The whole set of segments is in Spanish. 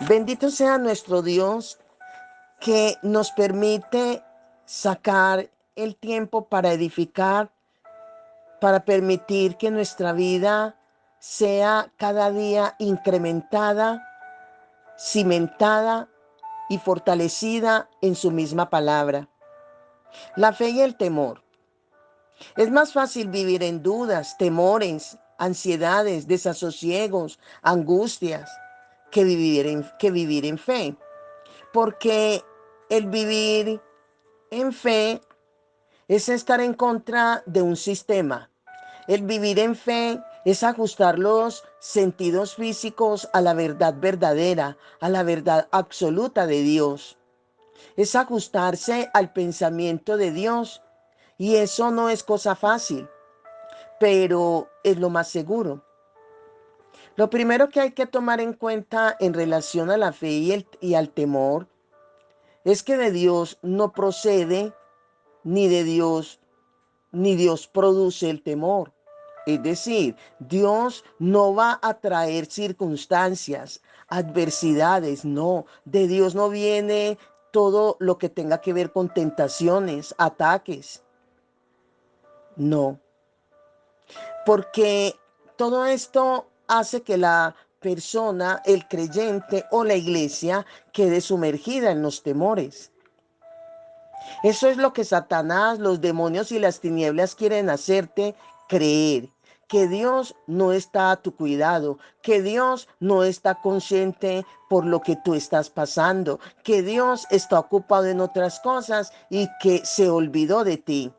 Bendito sea nuestro Dios que nos permite sacar el tiempo para edificar, para permitir que nuestra vida sea cada día incrementada, cimentada y fortalecida en su misma palabra. La fe y el temor. Es más fácil vivir en dudas, temores, ansiedades, desasosiegos, angustias, que vivir en fe. Porque el vivir en fe es estar en contra de un sistema. El vivir en fe es ajustar los sentidos físicos a la verdad verdadera, a la verdad absoluta de Dios. Es ajustarse al pensamiento de Dios. Y eso no es cosa fácil, pero es lo más seguro. Lo primero que hay que tomar en cuenta en relación a la fe y al temor es que de Dios no procede, ni de Dios, ni Dios produce el temor. Es decir, Dios no va a traer circunstancias, adversidades, no. De Dios no viene todo lo que tenga que ver con tentaciones, ataques, no. Porque todo esto hace que la persona, el creyente o la iglesia quede sumergida en los temores. Eso es lo que Satanás, los demonios y las tinieblas quieren hacerte creer. Que Dios no está a tu cuidado, que Dios no está consciente por lo que tú estás pasando, que Dios está ocupado en otras cosas y que se olvidó de ti.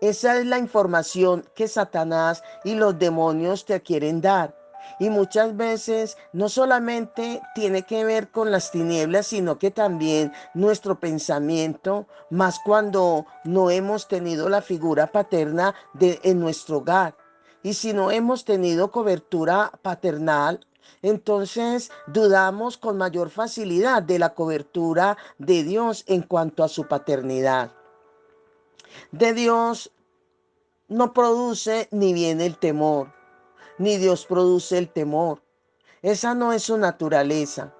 Esa es la información que Satanás y los demonios te quieren dar. Y muchas veces no solamente tiene que ver con las tinieblas, sino que también nuestro pensamiento, más cuando no hemos tenido la figura paterna en nuestro hogar. Y si no hemos tenido cobertura paternal, entonces dudamos con mayor facilidad de la cobertura de Dios en cuanto a su paternidad. De Dios no produce ni viene el temor, ni Dios produce el temor. Esa no es su naturaleza,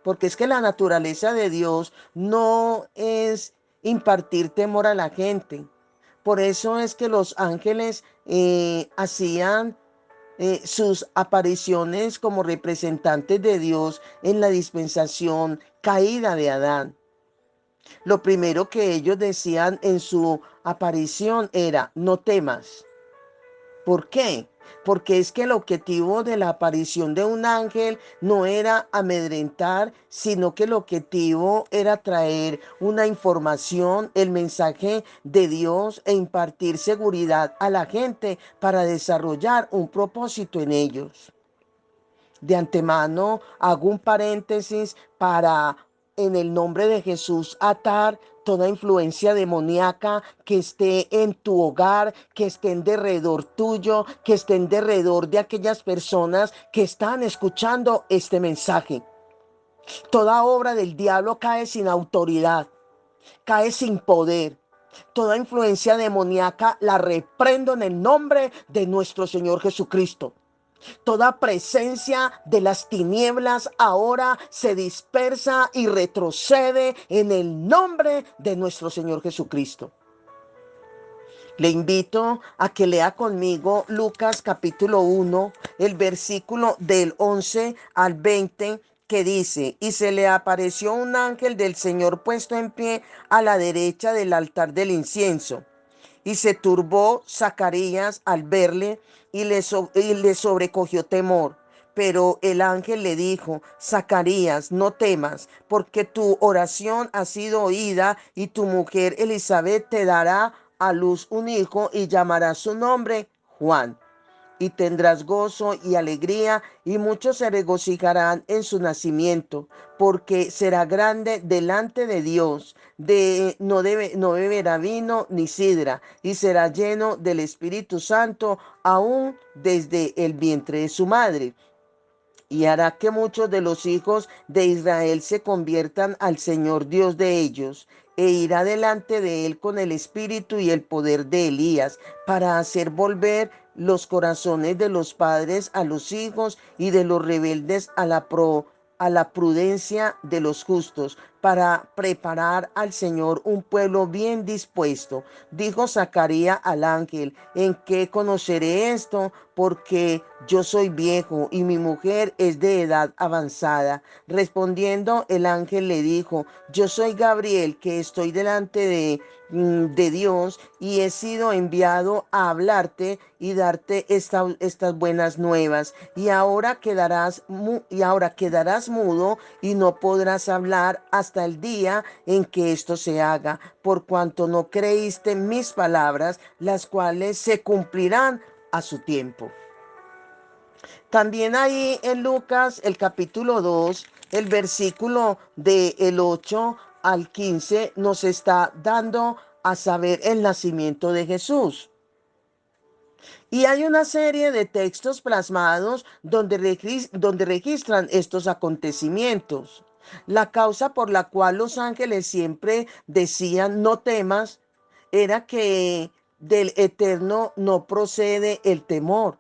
porque es que la naturaleza de Dios no es impartir temor a la gente. Por eso es que los ángeles hacían sus apariciones como representantes de Dios en la dispensación caída de Adán. Lo primero que ellos decían en su aparición era, no temas. ¿Por qué? Porque es que el objetivo de la aparición de un ángel no era amedrentar, sino que el objetivo era traer una información, el mensaje de Dios e impartir seguridad a la gente para desarrollar un propósito en ellos. De antemano hago un paréntesis para, en el nombre de Jesús, atar toda influencia demoníaca que esté en tu hogar, que esté en derredor tuyo, que esté en derredor de aquellas personas que están escuchando este mensaje. Toda obra del diablo cae sin autoridad, cae sin poder. Toda influencia demoníaca la reprendo en el nombre de nuestro Señor Jesucristo. Toda presencia de las tinieblas ahora se dispersa y retrocede en el nombre de nuestro Señor Jesucristo. Le invito a que lea conmigo Lucas capítulo 1, el versículo del 11 al 20, que dice, y se le apareció un ángel del Señor puesto en pie a la derecha del altar del incienso. Y se turbó Zacarías al verle y le sobrecogió temor. Pero el ángel le dijo, Zacarías, no temas, porque tu oración ha sido oída y tu mujer Elizabeth te dará a luz un hijo y llamará su nombre Juan. Y tendrás gozo y alegría, y muchos se regocijarán en su nacimiento, porque será grande delante de Dios. No beberá vino ni sidra, y será lleno del Espíritu Santo aún desde el vientre de su madre. Y hará que muchos de los hijos de Israel se conviertan al Señor Dios de ellos, e irá delante de él con el espíritu y el poder de Elías, para hacer volver los corazones de los padres a los hijos y de los rebeldes a la a la prudencia de los justos, para preparar al Señor un pueblo bien dispuesto. Dijo Zacarías al ángel: ¿en qué conoceré esto? Porque yo soy viejo y mi mujer es de edad avanzada. Respondiendo el ángel le dijo: yo soy Gabriel, que estoy delante de Dios, y he sido enviado a hablarte y darte estas buenas nuevas. Y ahora quedarás mudo y no podrás hablar hasta el día en que esto se haga, por cuanto no creíste mis palabras, las cuales se cumplirán a su tiempo. También ahí en Lucas, el capítulo 2, el versículo del 8 al 15, nos está dando a saber el nacimiento de Jesús. Y hay una serie de textos plasmados donde registran estos acontecimientos. La causa por la cual los ángeles siempre decían no temas era que del Eterno no procede el temor,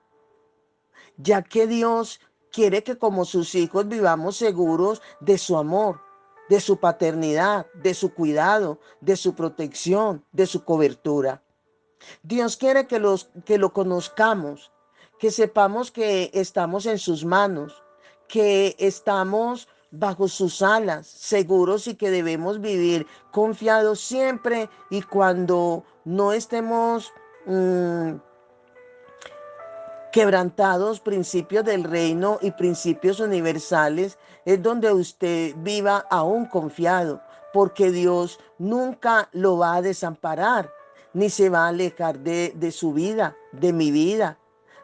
ya que Dios quiere que como sus hijos vivamos seguros de su amor, de su paternidad, de su cuidado, de su protección, de su cobertura. Dios quiere que lo conozcamos, que sepamos que estamos en sus manos, que estamos bajo sus alas, seguros, y que debemos vivir confiados siempre y cuando no estemos quebrantados principios del reino y principios universales, es donde usted viva aún confiado, porque Dios nunca lo va a desamparar, ni se va a alejar de su vida, de mi vida.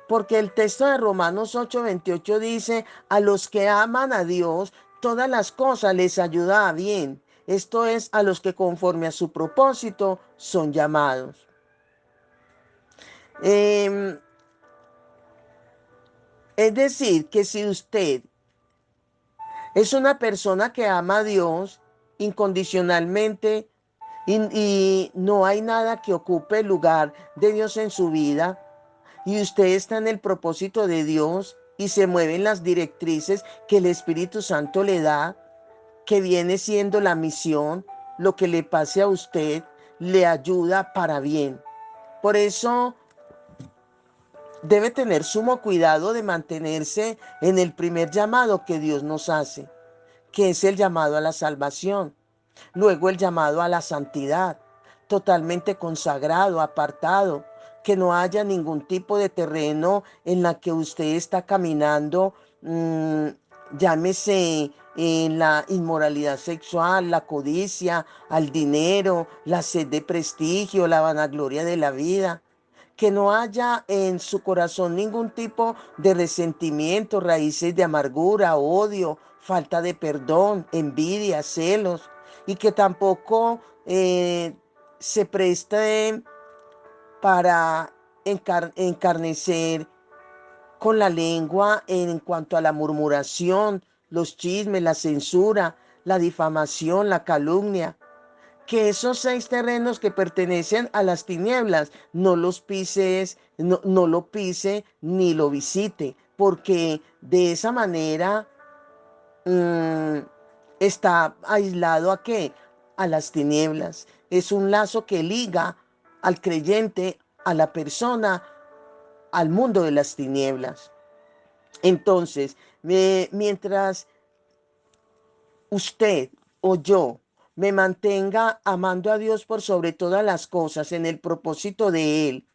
Porque el texto de Romanos 8:28 dice: a los que aman a Dios, todas las cosas les ayudan a bien. Esto es, a los que conforme a su propósito son llamados. Es decir, que si usted es una persona que ama a Dios incondicionalmente y no hay nada que ocupe el lugar de Dios en su vida, y usted está en el propósito de Dios y se mueven las directrices que el Espíritu Santo le da, que viene siendo la misión, lo que le pase a usted le ayuda para bien. Por eso debe tener sumo cuidado de mantenerse en el primer llamado que Dios nos hace, que es el llamado a la salvación. Luego el llamado a la santidad, totalmente consagrado, apartado, que no haya ningún tipo de terreno en la que usted está caminando, llámese en la inmoralidad sexual, la codicia, al dinero, la sed de prestigio, la vanagloria de la vida. Que no haya en su corazón ningún tipo de resentimiento, raíces de amargura, odio, falta de perdón, envidia, celos, y que tampoco se preste para encarnecer con la lengua en cuanto a la murmuración, los chismes, la censura, la difamación, la calumnia. Que esos 6 terrenos que pertenecen a las tinieblas no los pises, no lo pise ni lo visite, porque de esa manera mm, está aislado ¿a qué? A las tinieblas. Es un lazo que liga al creyente, a la persona, al mundo de las tinieblas. Entonces, mientras usted o yo me mantenga amando a Dios por sobre todas las cosas, en el propósito de Él,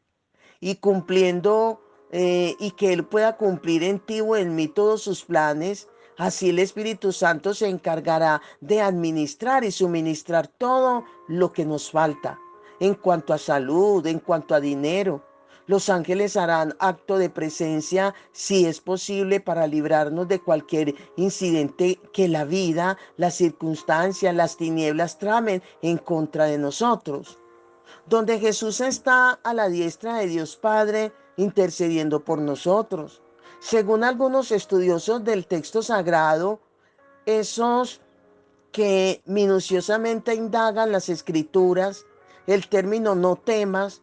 y cumpliendo, y que Él pueda cumplir en ti o en mí todos sus planes, así el Espíritu Santo se encargará de administrar y suministrar todo lo que nos falta en cuanto a salud, en cuanto a dinero. Los ángeles harán acto de presencia, si es posible, para librarnos de cualquier incidente que la vida, las circunstancias, las tinieblas tramen en contra de nosotros. Donde Jesús está a la diestra de Dios Padre, intercediendo por nosotros. Según algunos estudiosos del texto sagrado, esos que minuciosamente indagan las escrituras, el término no temas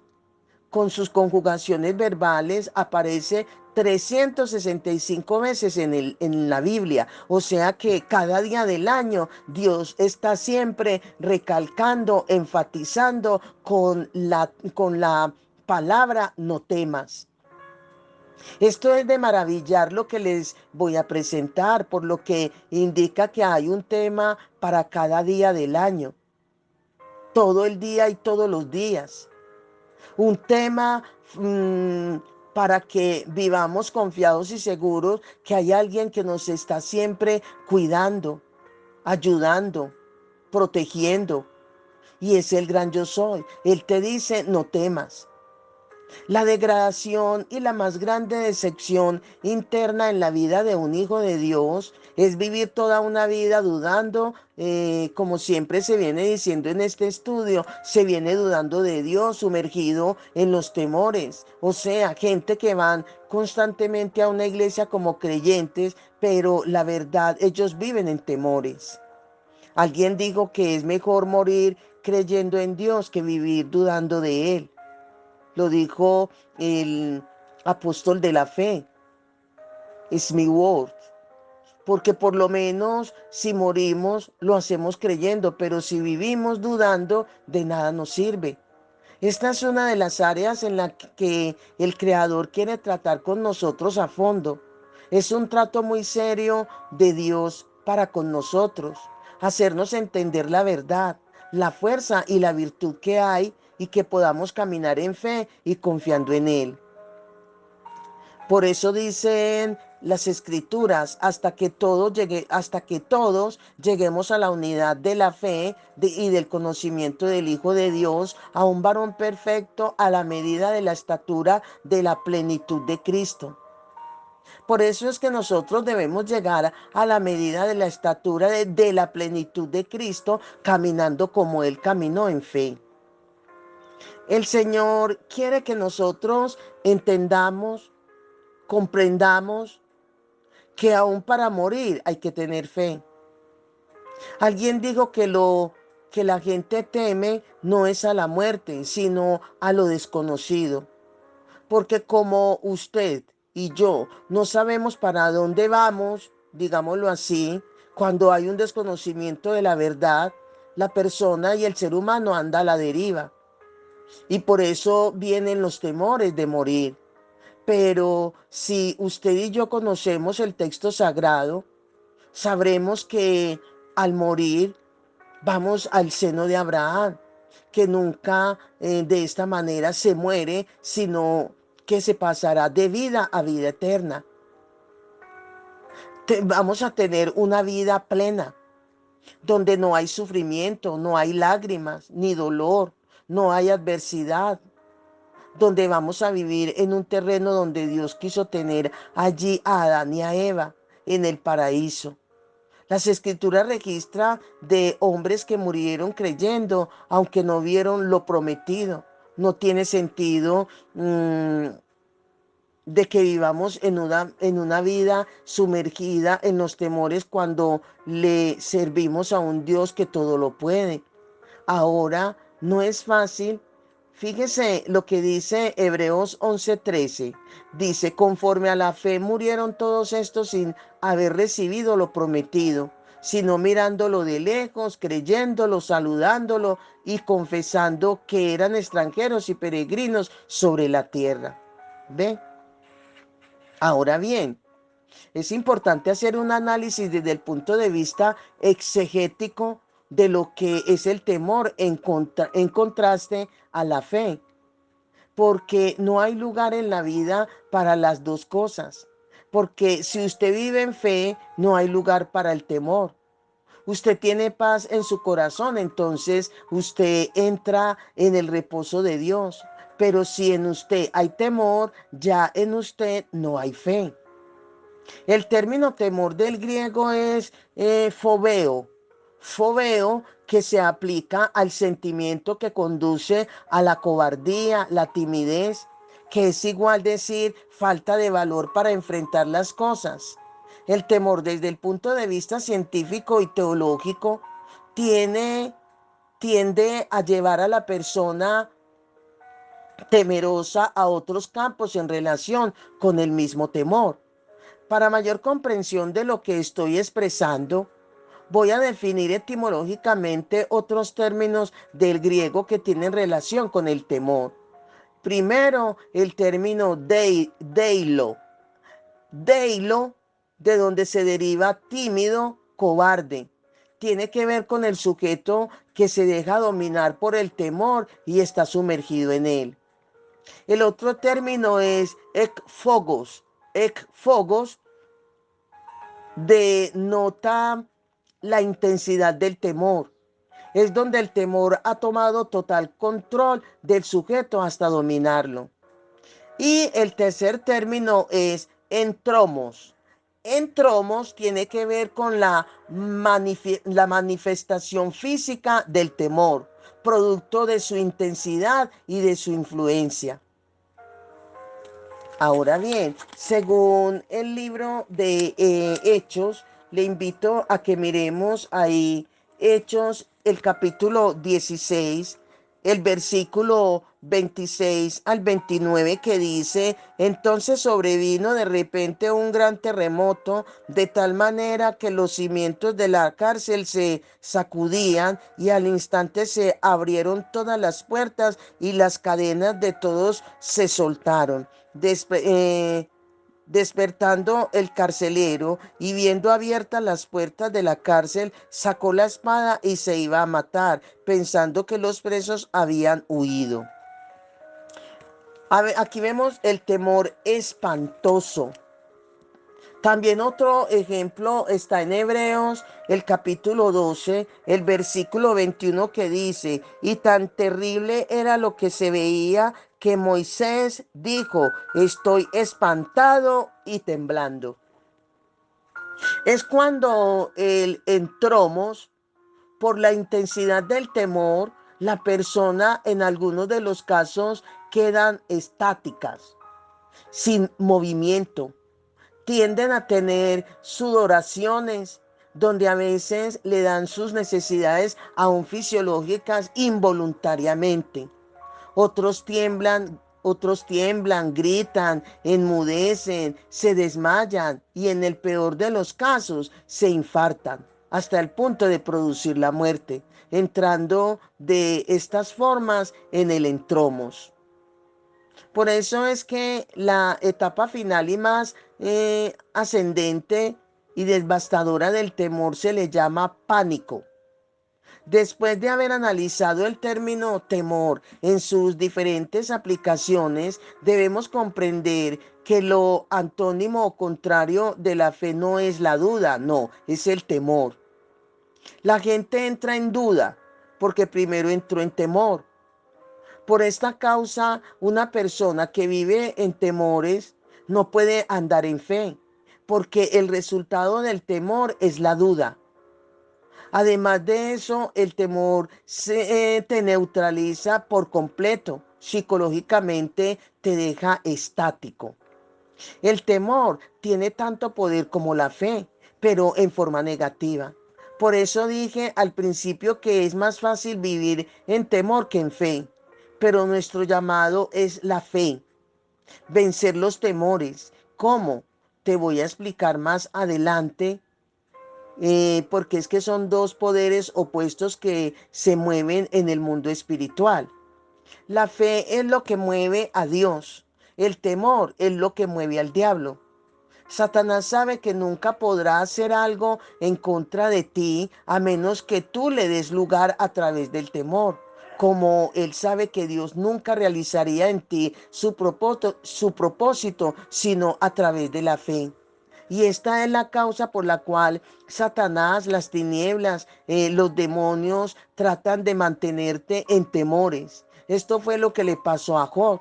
con sus conjugaciones verbales aparece 365 veces en la Biblia. O sea que cada día del año Dios está siempre recalcando, enfatizando con la palabra no temas. Esto es de maravillar lo que les voy a presentar, por lo que indica que hay un tema para cada día del año, todo el día y todos los días. Un tema para que vivamos confiados y seguros que hay alguien que nos está siempre cuidando, ayudando, protegiendo. Y es el gran yo soy. Él te dice, no temas. La degradación y la más grande decepción interna en la vida de un hijo de Dios es vivir toda una vida dudando, como siempre se viene diciendo en este estudio, se viene dudando de Dios, sumergido en los temores. O sea, gente que van constantemente a una iglesia como creyentes, pero la verdad, ellos viven en temores. Alguien dijo que es mejor morir creyendo en Dios que vivir dudando de Él. Lo dijo el apóstol de la fe, Smith Ward, porque por lo menos si morimos lo hacemos creyendo, pero si vivimos dudando, de nada nos sirve. Esta es una de las áreas en la que el Creador quiere tratar con nosotros a fondo. Es un trato muy serio de Dios para con nosotros, hacernos entender la verdad, la fuerza y la virtud que hay y que podamos caminar en fe y confiando en Él. Por eso dicen las escrituras, hasta que todos lleguemos a la unidad de la fe y del conocimiento del Hijo de Dios, a un varón perfecto a la medida de la estatura de la plenitud de Cristo. Por eso es que nosotros debemos llegar a la medida de la estatura de la plenitud de Cristo, caminando como Él caminó en fe. El Señor quiere que nosotros entendamos, comprendamos que aún para morir hay que tener fe. Alguien dijo que la gente teme no es a la muerte, sino a lo desconocido. Porque como usted y yo no sabemos para dónde vamos, digámoslo así, cuando hay un desconocimiento de la verdad, la persona y el ser humano anda a la deriva. Y por eso vienen los temores de morir. Pero si usted y yo conocemos el texto sagrado, sabremos que al morir vamos al seno de Abraham, que nunca de esta manera se muere, sino que se pasará de vida a vida eterna. Vamos a tener una vida plena, donde no hay sufrimiento, no hay lágrimas, ni dolor, no hay adversidad, donde vamos a vivir en un terreno donde Dios quiso tener allí a Adán y a Eva, en el paraíso. Las escrituras registran de hombres que murieron creyendo, aunque no vieron lo prometido. No tiene sentido de que vivamos en una vida sumergida en los temores cuando le servimos a un Dios que todo lo puede. Ahora no es fácil. Fíjese lo que dice Hebreos 11:13. Dice, conforme a la fe murieron todos estos sin haber recibido lo prometido, sino mirándolo de lejos, creyéndolo, saludándolo y confesando que eran extranjeros y peregrinos sobre la tierra. ¿Ve? Ahora bien, es importante hacer un análisis desde el punto de vista exegético de lo que es el temor en contraste a la fe, porque no hay lugar en la vida para las dos cosas, porque si usted vive en fe, no hay lugar para el temor. Usted tiene paz en su corazón, entonces usted entra en el reposo de Dios. Pero si en usted hay temor, ya en usted no hay fe. El término temor del griego es fobeo. Fobeo que se aplica al sentimiento que conduce a la cobardía, la timidez, que es igual decir falta de valor para enfrentar las cosas. El temor desde el punto de vista científico y teológico tiende a llevar a la persona temerosa a otros campos en relación con el mismo temor. Para mayor comprensión de lo que estoy expresando, voy a definir etimológicamente otros términos del griego que tienen relación con el temor. Primero, el término deilo. Deilo, de donde se deriva tímido, cobarde. Tiene que ver con el sujeto que se deja dominar por el temor y está sumergido en él. El otro término es ekphogos. Ekphogos denota la intensidad del temor. Es donde el temor ha tomado total control del sujeto hasta dominarlo. Y el tercer término es entromos. Entromos tiene que ver con la manifestación física del temor, producto de su intensidad y de su influencia. Ahora bien, según el libro de Hechos, le invito a que miremos ahí Hechos, el capítulo 16, el versículo 26 al 29 que dice, entonces sobrevino de repente un gran terremoto, de tal manera que los cimientos de la cárcel se sacudían y al instante se abrieron todas las puertas y las cadenas de todos se soltaron. Despertando el carcelero y viendo abiertas las puertas de la cárcel, sacó la espada y se iba a matar, pensando que los presos habían huido. Aquí vemos el temor espantoso. También otro ejemplo está en Hebreos, el capítulo 12, el versículo 21 que dice, y tan terrible era lo que se veía que Moisés dijo, estoy espantado y temblando. Es cuando el entromos, por la intensidad del temor, la persona en algunos de los casos quedan estáticas, sin movimiento. Tienden a tener sudoraciones, donde a veces le dan sus necesidades aún fisiológicas involuntariamente. Otros tiemblan, gritan, enmudecen, se desmayan y en el peor de los casos se infartan hasta el punto de producir la muerte, entrando de estas formas en el entromos. Por eso es que la etapa final y más ascendente y devastadora del temor se le llama pánico. Después de haber analizado el término temor en sus diferentes aplicaciones, debemos comprender que lo antónimo o contrario de la fe no es la duda, no, es el temor. La gente entra en duda porque primero entró en temor. Por esta causa, una persona que vive en temores no puede andar en fe, porque el resultado del temor es la duda. Además de eso, el temor te neutraliza por completo, psicológicamente te deja estático. El temor tiene tanto poder como la fe, pero en forma negativa. Por eso dije al principio que es más fácil vivir en temor que en fe, pero nuestro llamado es la fe, vencer los temores. ¿Cómo? Te voy a explicar más adelante, porque es que son dos poderes opuestos que se mueven en el mundo espiritual. La fe es lo que mueve a Dios, el temor es lo que mueve al diablo. Satanás sabe que nunca podrá hacer algo en contra de ti a menos que tú le des lugar a través del temor. Como él sabe que Dios nunca realizaría en ti su propósito, sino a través de la fe. Y esta es la causa por la cual Satanás, las tinieblas, los demonios tratan de mantenerte en temores. Esto fue lo que le pasó a Job.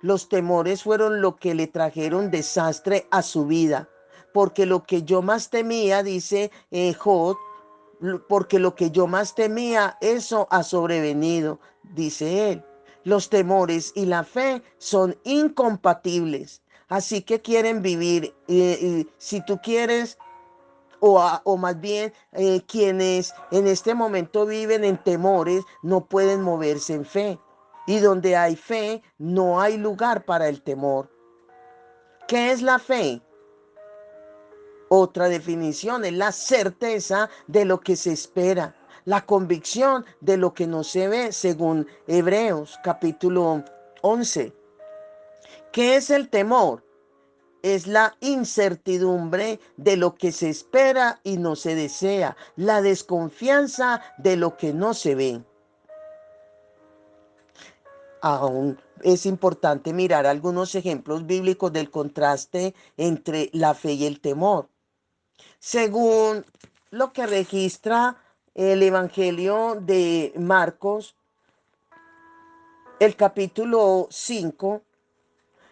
Los temores fueron lo que le trajeron desastre a su vida. Porque lo que yo más temía, dice Job, porque lo que yo más temía, eso ha sobrevenido, dice él. Los temores y la fe son incompatibles. Así que quieren vivir, si tú quieres, o más bien quienes en este momento viven en temores, no pueden moverse en fe. Y donde hay fe, no hay lugar para el temor. ¿Qué es la fe? Otra definición es la certeza de lo que se espera, la convicción de lo que no se ve, según Hebreos capítulo 11. ¿Qué es el temor? Es la incertidumbre de lo que se espera y no se desea, la desconfianza de lo que no se ve. Aún es importante mirar algunos ejemplos bíblicos del contraste entre la fe y el temor. Según lo que registra el Evangelio de Marcos, el capítulo 5,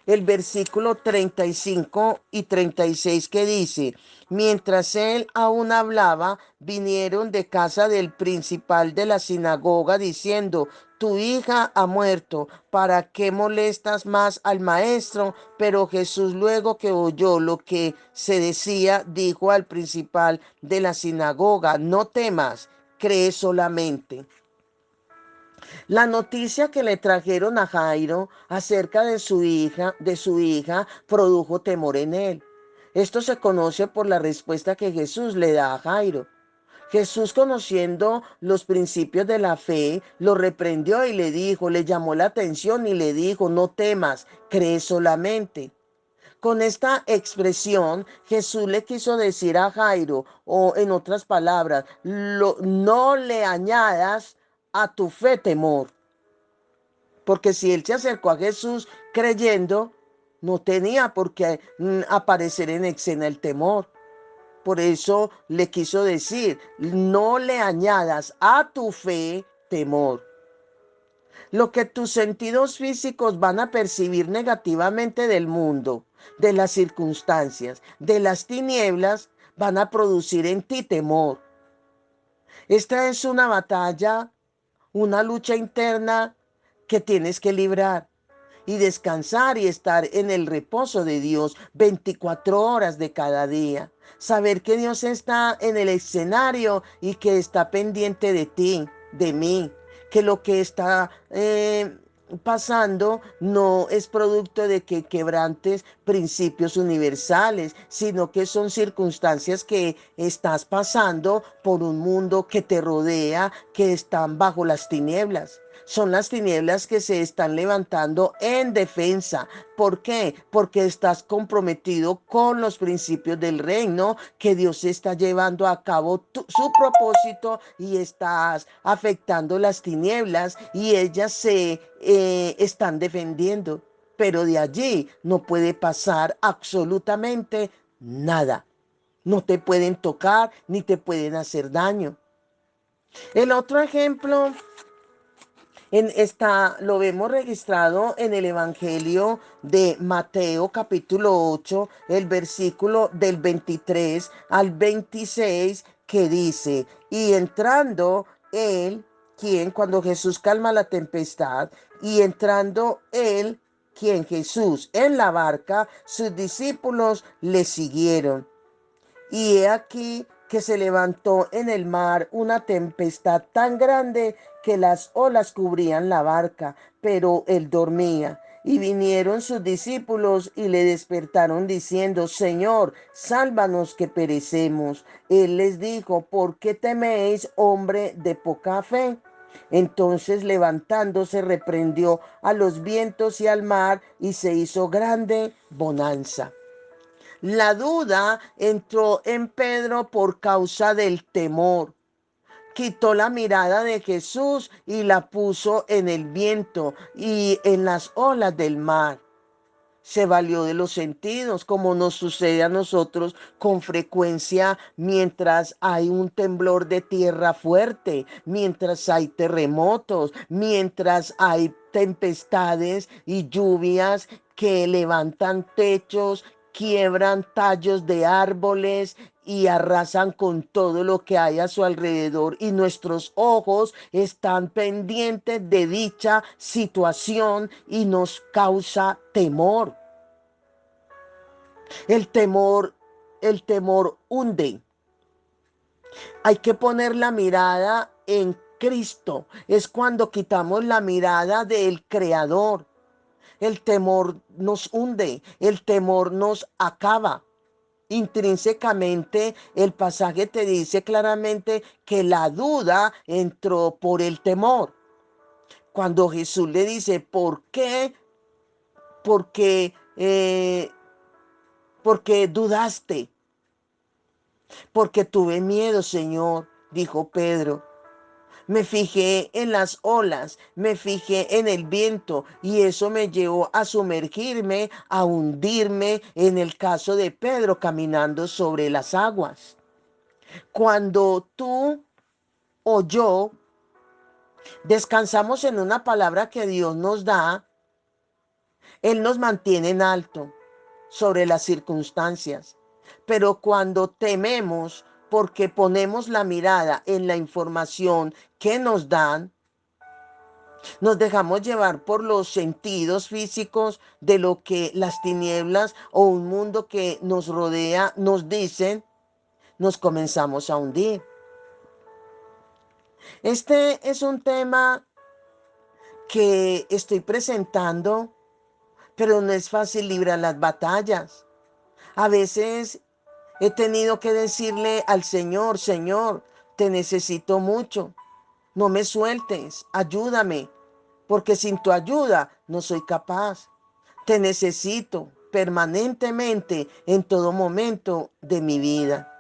el versículo 35 y 36 que dice, mientras él aún hablaba, vinieron de casa del principal de la sinagoga diciendo, tu hija ha muerto, ¿para qué molestas más al maestro? Pero Jesús, luego que oyó lo que se decía, dijo al principal de la sinagoga, no temas, cree solamente. La noticia que le trajeron a Jairo acerca de su hija, produjo temor en él. Esto se conoce por la respuesta que Jesús le da a Jairo. Jesús, conociendo los principios de la fe, lo reprendió y le dijo, le llamó la atención y le dijo, no temas, cree solamente. Con esta expresión, Jesús le quiso decir a Jairo, o en otras palabras, no le añadas a tu fe temor. Porque si él se acercó a Jesús creyendo, no tenía por qué aparecer en escena el temor. Por eso le quiso decir, no le añadas a tu fe temor. Lo que tus sentidos físicos van a percibir negativamente del mundo, de las circunstancias, de las tinieblas, van a producir en ti temor. Esta es una batalla, una lucha interna que tienes que librar y descansar y estar en el reposo de Dios 24 horas de cada día. Saber que Dios está en el escenario y que está pendiente de ti, de mí, que lo que está pasando no es producto de que quebrantes principios universales, sino que son circunstancias que estás pasando por un mundo que te rodea, que están bajo las tinieblas. Son las tinieblas que se están levantando en defensa. ¿Por qué? Porque estás comprometido con los principios del reino que Dios está llevando a cabo su propósito y estás afectando las tinieblas y ellas se están defendiendo. Pero de allí no puede pasar absolutamente nada. No te pueden tocar ni te pueden hacer daño. El otro ejemplo lo vemos registrado en el Evangelio de Mateo capítulo 8, el versículo del 23 al 26, que dice, y entrando él, cuando Jesús calma la tempestad, y entrando él, Jesús, en la barca, sus discípulos le siguieron. Y he aquí que se levantó en el mar una tempestad tan grande que las olas cubrían la barca, pero él dormía. Y vinieron sus discípulos y le despertaron diciendo, Señor, sálvanos que perecemos. Él les dijo, ¿por qué teméis, hombre de poca fe? Entonces levantándose reprendió a los vientos y al mar y se hizo grande bonanza. La duda entró en Pedro por causa del temor. Quitó la mirada de Jesús y la puso en el viento y en las olas del mar. Se valió de los sentidos, como nos sucede a nosotros con frecuencia mientras hay un temblor de tierra fuerte, mientras hay terremotos, mientras hay tempestades y lluvias que levantan techos, quiebran tallos de árboles y arrasan con todo lo que hay a su alrededor y nuestros ojos están pendientes de dicha situación y nos causa temor. El temor, hunde. Hay que poner la mirada en Cristo, es cuando quitamos la mirada del Creador. El temor nos hunde, el temor nos acaba. Intrínsecamente, el pasaje te dice claramente que la duda entró por el temor. Cuando Jesús le dice, ¿por qué? Porque, porque dudaste, porque tuve miedo, Señor, dijo Pedro. Me fijé en las olas, me fijé en el viento y eso me llevó a sumergirme, a hundirme, en el caso de Pedro caminando sobre las aguas. Cuando tú o yo descansamos en una palabra que Dios nos da, Él nos mantiene en alto sobre las circunstancias. Pero cuando tememos porque ponemos la mirada en la información que nos dan, nos dejamos llevar por los sentidos físicos de lo que las tinieblas o un mundo que nos rodea nos dicen, nos comenzamos a hundir. Este es un tema que estoy presentando, pero no es fácil librar las batallas. A veces he tenido que decirle al Señor, Señor, te necesito mucho, no me sueltes, ayúdame, porque sin tu ayuda no soy capaz. Te necesito permanentemente en todo momento de mi vida.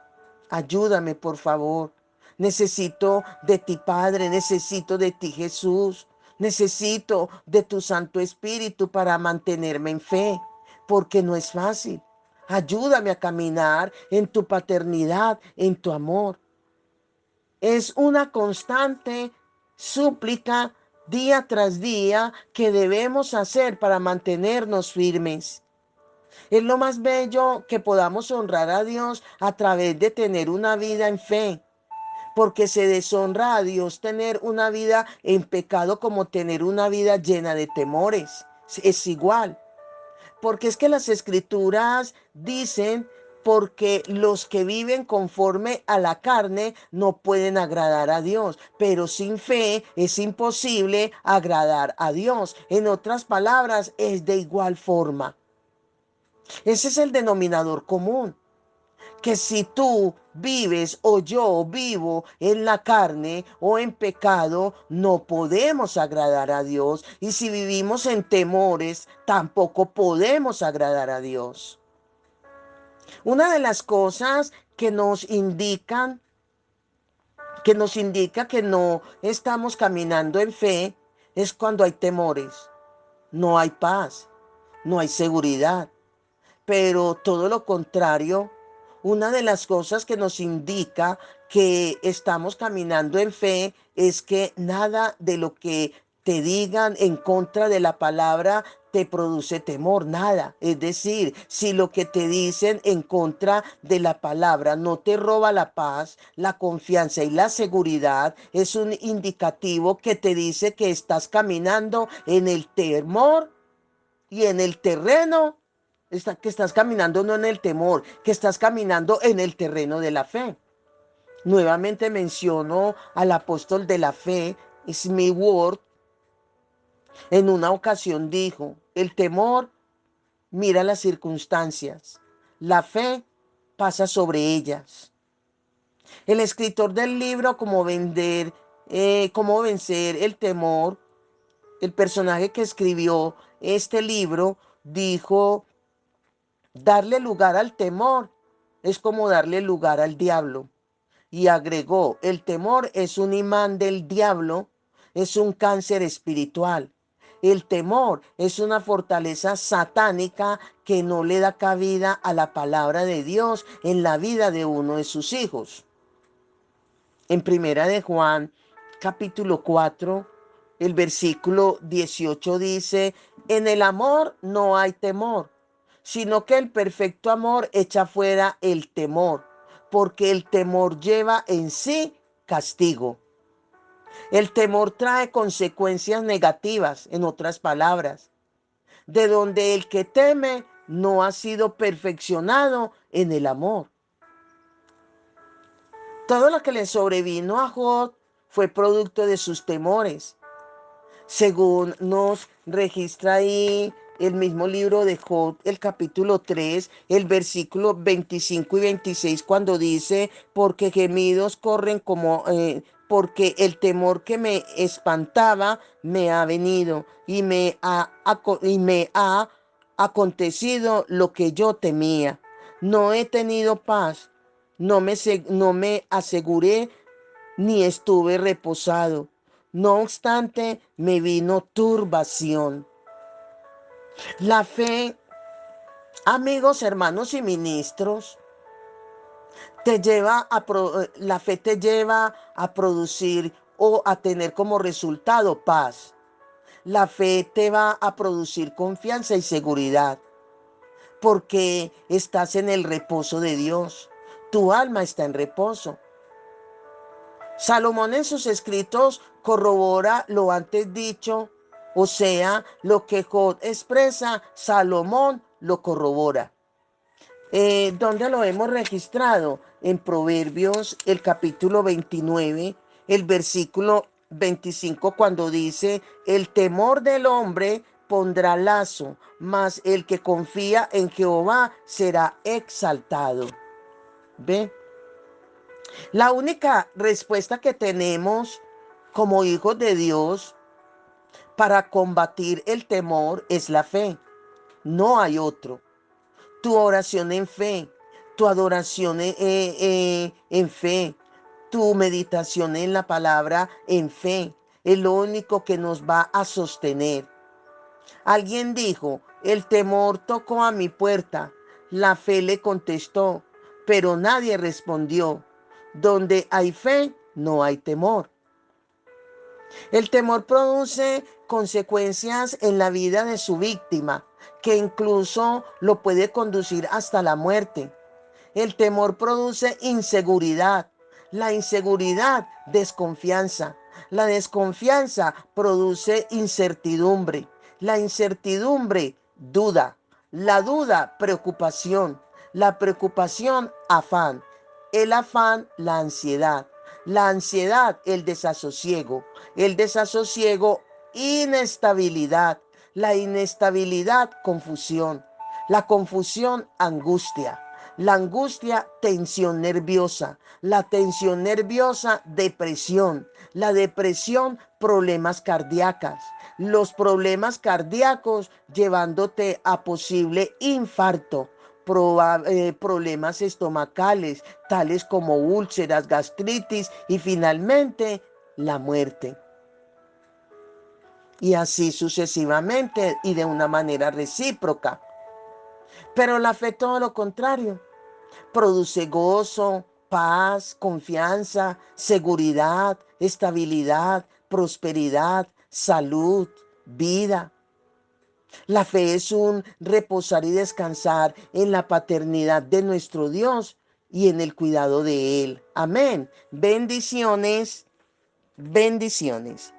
Ayúdame, por favor. Necesito de ti, Padre. Necesito de ti, Jesús. Necesito de tu Santo Espíritu para mantenerme en fe, porque no es fácil. Ayúdame a caminar en tu paternidad, en tu amor. Es una constante súplica día tras día que debemos hacer para mantenernos firmes. Es lo más bello que podamos honrar a Dios a través de tener una vida en fe, porque se deshonra a Dios tener una vida en pecado como tener una vida llena de temores. Es igual, porque es que las escrituras dicen, porque los que viven conforme a la carne no pueden agradar a Dios, pero sin fe es imposible agradar a Dios. En otras palabras, es de igual forma. Ese es el denominador común, que si tú vives o yo vivo en la carne o en pecado, no podemos agradar a Dios. Y si vivimos en temores, tampoco podemos agradar a Dios. Una de las cosas que nos indica que no estamos caminando en fe, es cuando hay temores. No hay paz, no hay seguridad. Pero todo lo contrario, una de las cosas que nos indica que estamos caminando en fe es que nada de lo que te digan en contra de la palabra te produce temor, nada. Es decir, si lo que te dicen en contra de la palabra no te roba la paz, la confianza y la seguridad, es un indicativo que te dice que estás caminando en el temor y en el terreno, que estás caminando no en el temor, que estás caminando en el terreno de la fe. Nuevamente menciono al apóstol de la fe, Smith Ward. En una ocasión dijo, el temor mira las circunstancias, la fe pasa sobre ellas. El escritor del libro Cómo vencer el temor, el personaje que escribió este libro, dijo, darle lugar al temor es como darle lugar al diablo. Y agregó, el temor es un imán del diablo, es un cáncer espiritual. El temor es una fortaleza satánica que no le da cabida a la palabra de Dios en la vida de uno de sus hijos. En Primera de Juan, capítulo 4, el versículo 18 dice, en el amor no hay temor, sino que el perfecto amor echa fuera el temor, porque el temor lleva en sí castigo. El temor trae consecuencias negativas, en otras palabras, de donde el que teme no ha sido perfeccionado en el amor. Todo lo que le sobrevino a Job fue producto de sus temores. Según nos registra ahí el mismo libro de Job, el capítulo 3, el versículo 25 y 26, cuando dice, porque gemidos corren porque el temor que me espantaba me ha venido y me ha acontecido lo que yo temía. No he tenido paz, no me aseguré ni estuve reposado. No obstante, me vino turbación. La fe, amigos, hermanos y ministros, la fe te lleva a producir o a tener como resultado paz. La fe te va a producir confianza y seguridad porque estás en el reposo de Dios. Tu alma está en reposo. Salomón en sus escritos corrobora lo antes dicho, o sea, lo que Job expresa, Salomón lo corrobora. ¿Dónde lo hemos registrado? En Proverbios, el capítulo 29, el versículo 25, cuando dice, el temor del hombre pondrá lazo, mas el que confía en Jehová será exaltado. ¿Ve? La única respuesta que tenemos como hijos de Dios para combatir el temor es la fe. No hay otro. Tu oración en fe, tu adoración en fe, tu meditación en la palabra en fe, es lo único que nos va a sostener. Alguien dijo, el temor tocó a mi puerta, la fe le contestó, pero nadie respondió. Donde hay fe, no hay temor. El temor produce consecuencias en la vida de su víctima, que incluso lo puede conducir hasta la muerte. El temor produce inseguridad. La inseguridad, desconfianza. La desconfianza produce incertidumbre. La incertidumbre, duda. La duda, preocupación. La preocupación, afán. El afán, la ansiedad. La ansiedad, el desasosiego. El desasosiego, inestabilidad. La inestabilidad, confusión. La confusión, angustia. La angustia, tensión nerviosa. La tensión nerviosa, depresión. La depresión, problemas cardíacos. Los problemas cardíacos llevándote a posible infarto. Problemas estomacales, tales como úlceras, gastritis y finalmente la muerte. Y así sucesivamente y de una manera recíproca. Pero la fe todo lo contrario. Produce gozo, paz, confianza, seguridad, estabilidad, prosperidad, salud, vida. La fe es un reposar y descansar en la paternidad de nuestro Dios y en el cuidado de Él. Amén. Bendiciones, bendiciones.